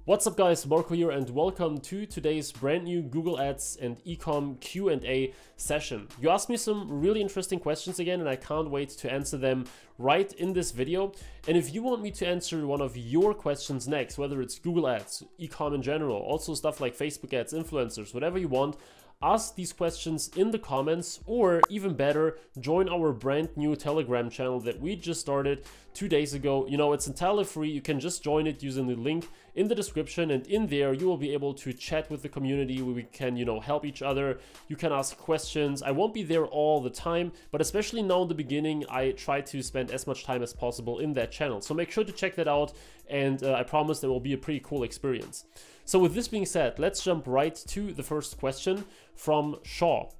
What's up guys, Marco here and welcome to today's brand new Google Ads and eCom Q&A session. You asked me some really interesting questions again and I can't wait to answer them right in this video. And if you want me to answer one of your questions next, whether it's Google Ads, eCom in general, also stuff like Facebook ads, influencers, whatever you want, ask these questions in the comments, or even better, join our brand new Telegram channel that we just started 2 days ago. You know, it's entirely free. You can just join it using the link in the description, and in there you will be able to chat with the community where we can, you know, help each other. You can ask questions. I won't be there all the time, but especially now in the beginning, I try to spend as much time as possible in that channel. So make sure to check that out, and I promise there will be a pretty cool experience. So with this being said, let's jump right to the first question from Shaw.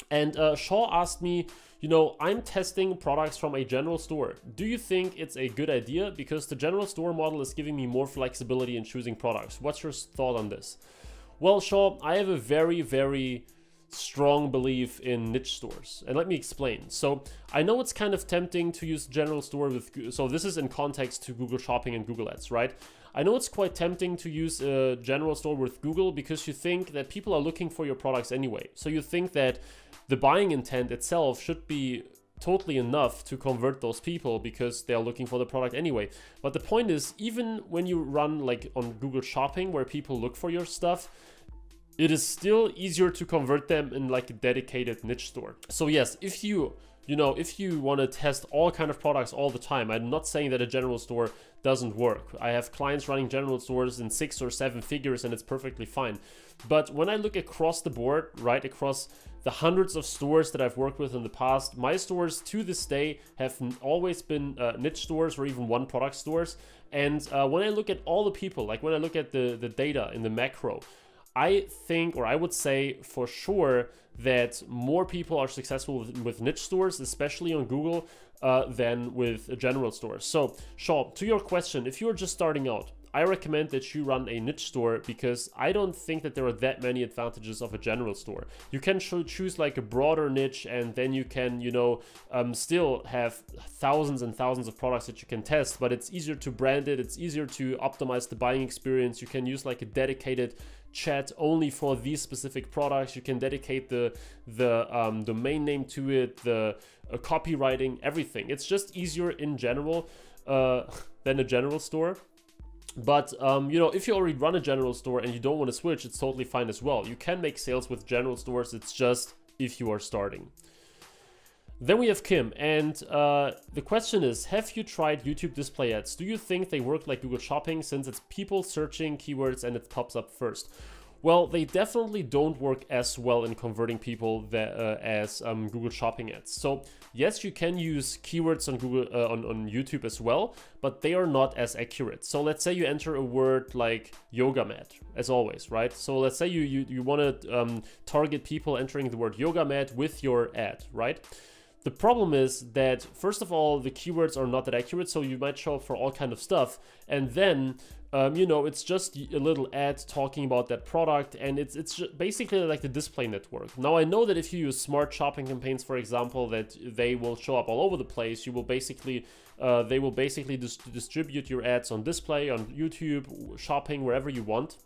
And Shaw asked me, you know, I'm testing products from a general store. Do you think it's a good idea? Because the general store model is giving me more flexibility in choosing products. What's your thought on this? Well, Shaw, I have a very strong belief in niche stores, and let me explain. So I know it's kind of tempting to use general store with, so this is in context to Google Shopping and Google Ads, right? I know it's quite tempting to use a general store with Google because you think that people are looking for your products anyway. So you think that the buying intent itself should be totally enough to convert those people because they're looking for the product anyway. But the point is, even when you run like on Google Shopping where people look for your stuff, it is still easier to convert them in like a dedicated niche store. So yes, if you want to test all kind of products all the time, I'm not saying that a general store doesn't work. I have clients running general stores in 6 or 7 figures and it's perfectly fine. But when I look across the board, right, across the hundreds of stores that I've worked with in the past, my stores to this day have always been niche stores or even one product stores. And when I look at all the people, like when I look at the data in the macro, I think, or I would say for sure, that more people are successful with niche stores, especially on Google, than with general stores. So, Shaw, to your question, if you're just starting out, I recommend that you run a niche store because I don't think that there are that many advantages of a general store. You can choose like a broader niche, and then you can, you know, still have thousands and thousands of products that you can test, but it's easier to brand it. It's easier to optimize the buying experience. You can use like a dedicated chat only for these specific products. You can dedicate the domain name to it, the copywriting, everything. It's just easier in general than a general store. But you know, if you already run a general store and you don't want to switch, it's totally fine as well. You can make sales with general stores. It's just if you are starting. Then we have Kim, and the question is, have you tried YouTube display ads? Do you think they work like Google Shopping since it's people searching keywords and it pops up first? Well, they definitely don't work as well in converting people as Google Shopping ads. So yes, you can use keywords on Google on YouTube as well, but they are not as accurate. So let's say you enter a word like yoga mat, as always, right? So let's say you want to target people entering the word yoga mat with your ad, right? The problem is that, first of all, the keywords are not that accurate, so you might show up for all kind of stuff, and then you know, it's just a little ad talking about that product, and it's just basically like the display network. Now I know that if you use smart shopping campaigns, for example, that they will show up all over the place. You will basically they will basically distribute your ads on display, on YouTube, shopping, wherever you want.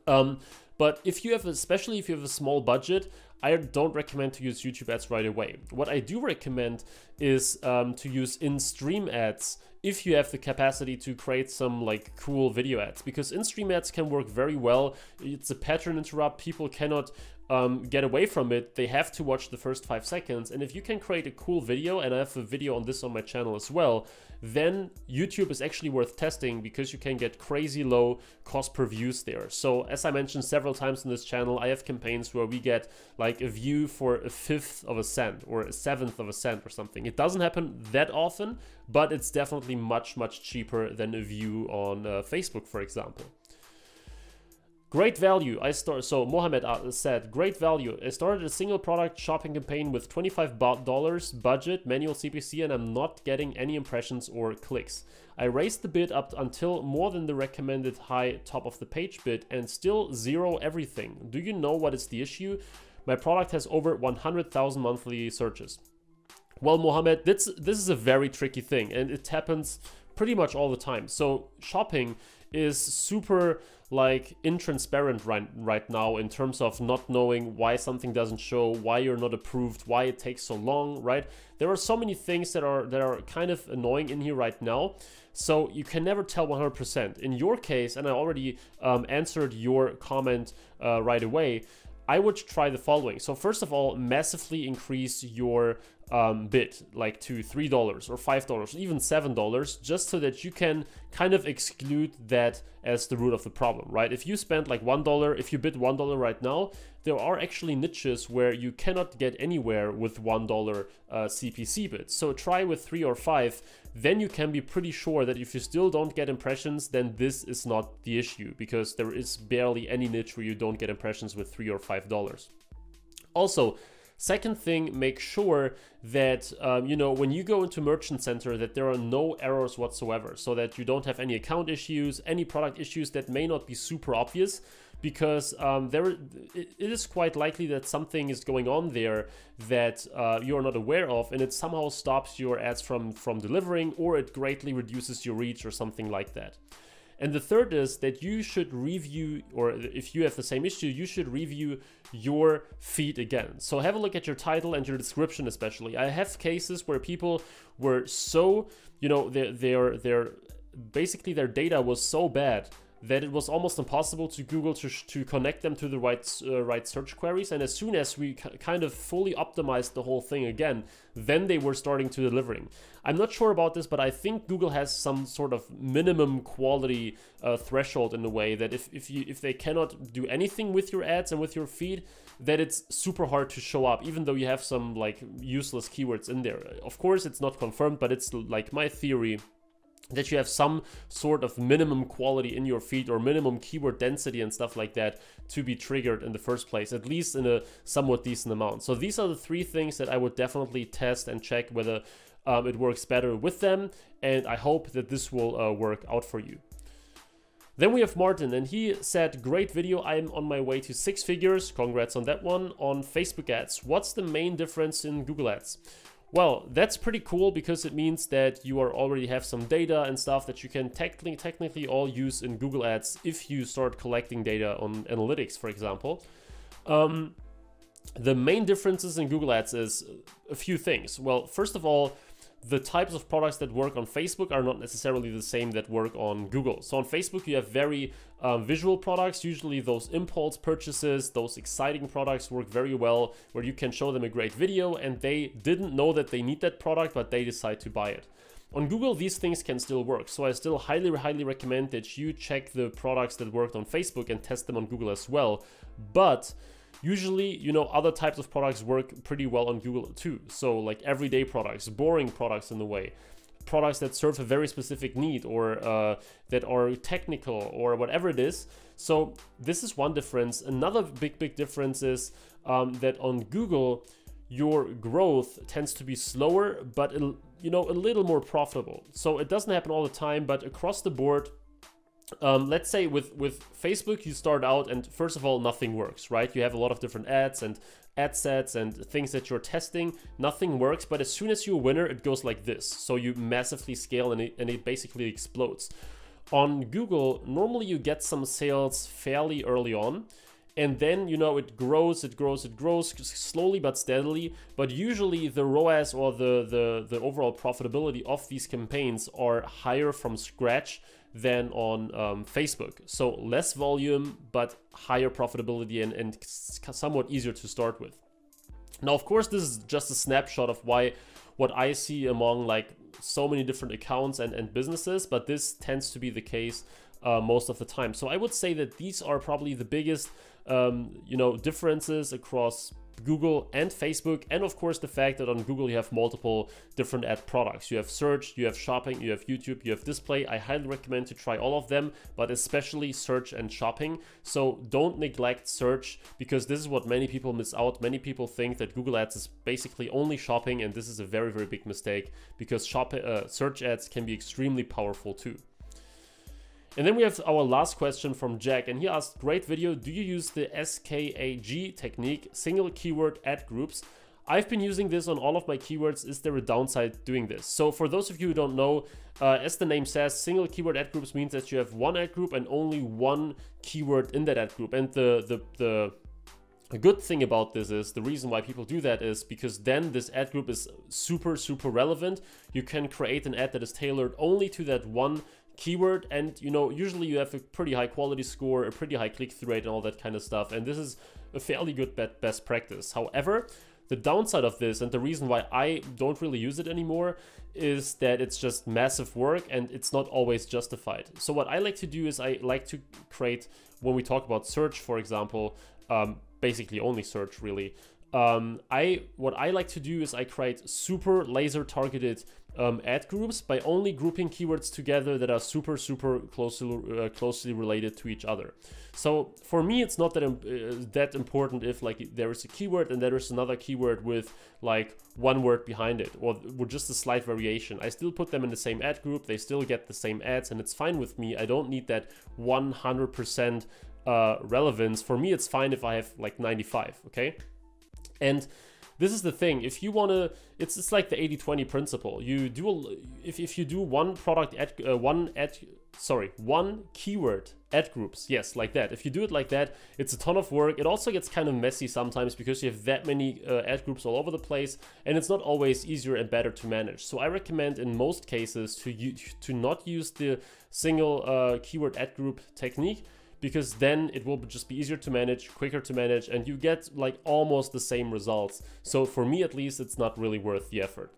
But if you have, especially if you have a small budget, I don't recommend to use YouTube ads right away. What I do recommend is to use in-stream ads if you have the capacity to create some like cool video ads, because in-stream ads can work very well. It's a pattern interrupt. People cannot get away from it. They have to watch the first 5 seconds. And if you can create a cool video, and I have a video on this on my channel as well, then YouTube is actually worth testing because you can get crazy low cost per views there. So as I mentioned several times on this channel, I have campaigns where we get like a view for 1/5 of a cent or 1/7 of a cent or something. It doesn't happen that often, but it's definitely much cheaper than a view on Facebook, for example. Great value. So Mohammed said, great value. I started a single product shopping campaign with $25 budget, manual CPC, and I'm not getting any impressions or clicks. I raised the bid up until more than the recommended high top of the page bid and still zero everything. Do you know what is the issue? My product has over 100,000 monthly searches. Well, Mohammed, this is a very tricky thing, and it happens pretty much all the time. So shopping is super like intransparent right now in terms of not knowing why something doesn't show, why you're not approved, why it takes so long, right? There are so many things that are kind of annoying in here right now. So you can never tell 100%. In your case, and I already answered your comment right away, I would try the following. So first of all, massively increase your bid, like to $3 or $5, even $7, just so that you can kind of exclude that as the root of the problem, right? If you spend like $1, if you bid $1 right now, there are actually niches where you cannot get anywhere with $1 CPC bids. So try with 3 or 5, then you can be pretty sure that if you still don't get impressions, then this is not the issue, because there is barely any niche where you don't get impressions with $3 or $5. Also, second thing, make sure that, you know, when you go into Merchant Center, that there are no errors whatsoever, so that you don't have any account issues, any product issues that may not be super obvious, because it is quite likely that something is going on there that you're not aware of, and it somehow stops your ads from delivering, or it greatly reduces your reach or something like that. And the third is that you should review, or if you have the same issue, you should review your feed again. So have a look at your title and your description especially. I have cases where people were so, you know, basically their data was so bad that it was almost impossible to Google to connect them to the right search queries. And as soon as we kind of fully optimized the whole thing again, then they were starting to delivering. I'm not sure about this, but I think Google has some sort of minimum quality threshold in a way that if they cannot do anything with your ads and with your feed, that it's super hard to show up, even though you have some like useless keywords in there. Of course, it's not confirmed, but it's like my theory that you have some sort of minimum quality in your feed or minimum keyword density and stuff like that to be triggered in the first place, at least in a somewhat decent amount. So these are the 3 things that I would definitely test and check whether it works better with them, and I hope that this will work out for you. Then we have Martin, and he said, great video, I'm on my way to 6 figures, congrats on that one, on Facebook ads. What's the main difference in Google ads? Well, that's pretty cool, because it means that you already have some data and stuff that you can technically all use in Google Ads if you start collecting data on analytics, for example. The main differences in Google Ads is a few things. Well, first of all, the types of products that work on Facebook are not necessarily the same that work on Google. So on Facebook, you have very visual products. Usually those impulse purchases, those exciting products work very well, where you can show them a great video and they didn't know that they need that product, but they decide to buy it. On Google, these things can still work. So I still highly recommend that you check the products that worked on Facebook and test them on Google as well. But usually, you know, other types of products work pretty well on Google too. So like everyday products, boring products in a way, products that serve a very specific need, or that are technical or whatever it is. So this is one difference. Another big difference is that on Google, your growth tends to be slower, but you know, a little more profitable. So it doesn't happen all the time, but across the board, let's say with Facebook, you start out and first of all, nothing works, right? You have a lot of different ads and ad sets and things that you're testing, nothing works, but as soon as you're a winner, it goes like this. So you massively scale and it basically explodes. On Google, normally you get some sales fairly early on, and then, you know, it grows slowly but steadily. But usually the ROAS, or the overall profitability of these campaigns, are higher from scratch than on Facebook. So less volume, but higher profitability and somewhat easier to start with. Now, of course, this is just a snapshot of what I see among like so many different accounts and businesses, but this tends to be the case most of the time. So I would say that these are probably the biggest you know, differences across Google and Facebook, and of course the fact that on Google you have multiple different ad products. You have search, you have shopping, you have YouTube, you have display. I highly recommend to try all of them, but especially search and shopping. So don't neglect search, because this is what many people miss out. Many people think that Google Ads is basically only shopping, and this is a very big mistake, because search ads can be extremely powerful too. And then we have our last question from Jack, and he asked, great video, do you use the SKAG technique, single keyword ad groups? I've been using this on all of my keywords. Is there a downside doing this? So for those of you who don't know, as the name says, single keyword ad groups means that you have one ad group and only one keyword in that ad group. And the good thing about this is, the reason why people do that is because then this ad group is super relevant. You can create an ad that is tailored only to that one keyword, and you know, usually you have a pretty high quality score, a pretty high click-through rate, and all that kind of stuff, and this is a fairly good best practice. However, the downside of this, and the reason why I don't really use it anymore, is that it's just massive work and it's not always justified. So what I like to do is I like to create, when we talk about search, for example, basically only search really, what I like to do is I create super laser targeted ad groups by only grouping keywords together that are super closely related to each other. So for me, it's not that important if like there is a keyword and there is another keyword with like one word behind it, or with just a slight variation. I still put them in the same ad group, they still get the same ads, and it's fine with me. I don't need that 100% relevance. For me, it's fine if I have like 95, okay? And this is the thing, if you want to, it's like the 80-20 principle. You do, if you do one keyword ad groups, yes, like that. If you do it like that, it's a ton of work. It also gets kind of messy sometimes because you have that many ad groups all over the place, and it's not always easier and better to manage. So I recommend in most cases to not use the single keyword ad group technique, because then it will just be easier to manage, quicker to manage, and you get like almost the same results. So for me at least, it's not really worth the effort.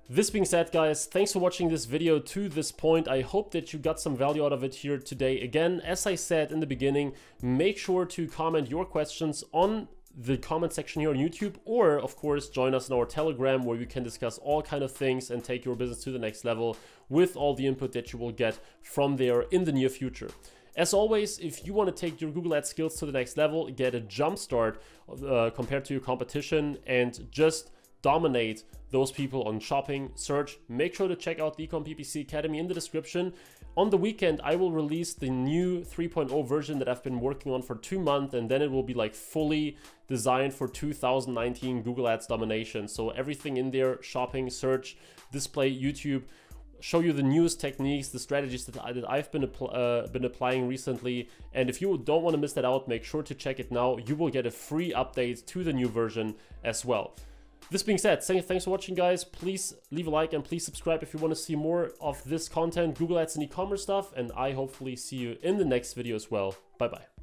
This being said, guys, thanks for watching this video to this point. I hope that you got some value out of it here today. Again, as I said in the beginning, make sure to comment your questions on the comment section here on YouTube, or of course join us in our Telegram, where we can discuss all kind of things and take your business to the next level with all the input that you will get from there in the near future. As always, if you want to take your Google Ads skills to the next level, get a jump start compared to your competition, and just dominate those people on shopping, search, make sure to check out the eCom PPC Academy in the description. On the weekend, I will release the new 3.0 version that I've been working on for 2 months, and then it will be like fully designed for 2019 Google Ads domination. So everything in there, shopping, search, display, YouTube, show you the newest techniques, the strategies that I've been applying recently. And if you don't want to miss that out, make sure to check it now. You will get a free update to the new version as well. This being said, thanks for watching, guys. Please leave a like and please subscribe if you want to see more of this content, Google Ads and e-commerce stuff. And I hopefully see you in the next video as well. Bye bye.